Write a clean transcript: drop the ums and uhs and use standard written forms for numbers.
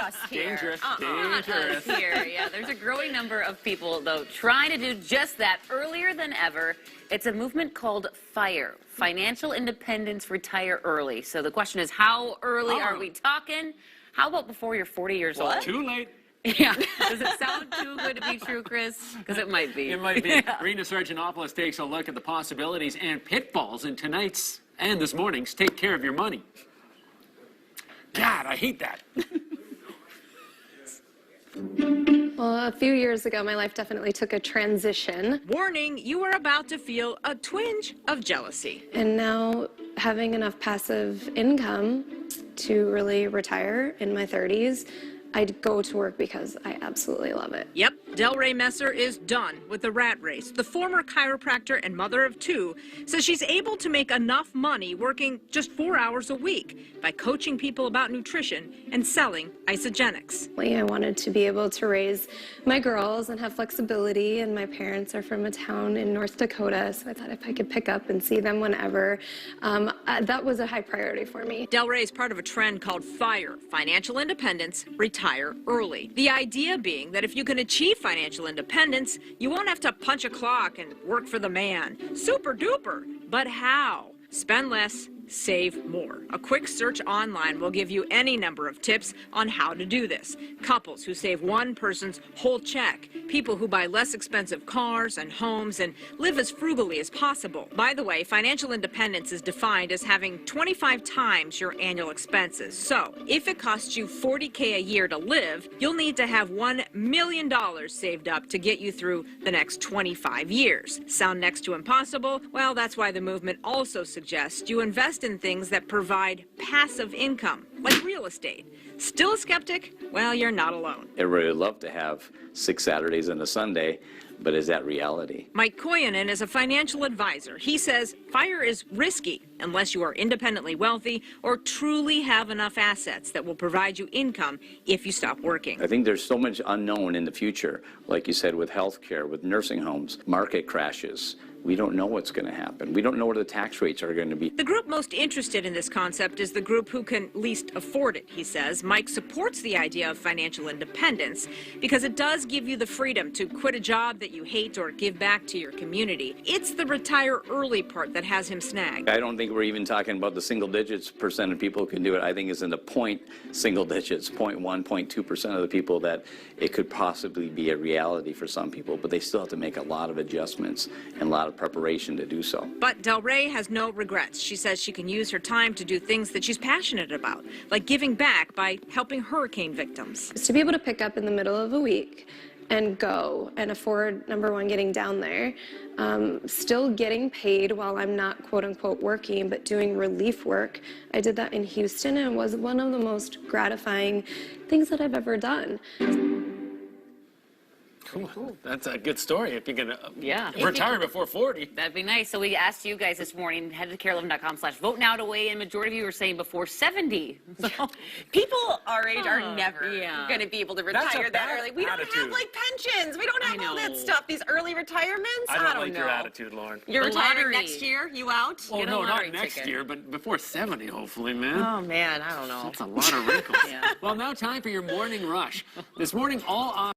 us here. Dangerous. Not us here. Yeah, there's a growing number of people, though, trying to do just that earlier than ever. It's a movement called FIRE, Financial Independence Retire Early. So the question is, how early are we talking? How about before you're 40 years old? Too late. Yeah. Does it sound too good to be true, Chris? Because it might be. It might be. Yeah. Rena Sargentopoulos takes a look at the possibilities and pitfalls in tonight's and this morning's Take Care of Your Money. God, I hate that. Well, a few years ago, my life definitely took a transition. Warning, you are about to feel a twinge of jealousy. And now having enough passive income to really retire in my 30s, I'd go to work because I absolutely love it. Yep, Delray Messer is done with the rat race. The former chiropractor and mother of two says she's able to make enough money working just 4 hours a week by coaching people about nutrition and selling isogenics. I wanted to be able to raise my girls and have flexibility, and my parents are from a town in North Dakota, so I thought if I could pick up and see them whenever, that was a high priority for me. Delray is part of a trend called FIRE, Financial Independence, Retire Early. The idea being that if you can achieve financial independence, you won't have to punch a clock and work for the man. Super duper. But how? Spend less, save more. A quick search online will give you any number of tips on how to do this. Couples who save one person's whole check, people who buy less expensive cars and homes and live as frugally as possible. By the way, financial independence is defined as having 25 times your annual expenses. So if it costs you $40K a year to live, you'll need to have $1 million saved up to get you through the next 25 years. Sound next to impossible? Well, that's why the movement also suggests you invest in things that provide passive income, like real estate. Still a skeptic? Well, you're not alone. Everybody would love to have 6 Saturdays and a Sunday, but is that reality? Mike Kojonen is a financial advisor. He says FIRE is risky unless you are independently wealthy or truly have enough assets that will provide you income if you stop working. I think there's so much unknown in the future, like you said, with healthcare, with nursing homes, market crashes. We don't know what's going to happen. We don't know where the tax rates are going to be. The group most interested in this concept is the group who can least afford it, he says. Mike supports the idea of financial independence because it does give you the freedom to quit a job that you hate or give back to your community. It's the retire early part that has him snagged. I don't think we're even talking about the single digits percent of people who can do it. I think it's in the single digits, 0.1, 0.2% of the people that it could possibly be a reality for some people, but they still have to make a lot of adjustments and a lot of preparation to do so. But Delray has no regrets. She says she can use her time to do things that she's passionate about, like giving back by helping hurricane victims. To be able to pick up in the middle of a week and go and afford, number one, getting down there, still getting paid while I'm not quote unquote working, but doing relief work. I did that in Houston, and it was one of the most gratifying things that I've ever done. Cool. That's a good story. If you can Yeah. retire before 40. That'd be nice. So we asked you guys this morning, head to care11.com/vote now to weigh in. Majority of you were saying before 70. So, people our age are never yeah. going to be able to That's a retire that bad early. We don't have attitude. like pensions. We don't have all that know. stuff. These early retirements. I don't like know. your attitude, Lauren. You're The retiring lottery. next year. You out? Oh, Get a no, lottery not next ticket. year, but before 70, hopefully, man. Oh man, I don't know. That's a lot of wrinkles. Yeah. Well, now time for your morning rush. This morning, all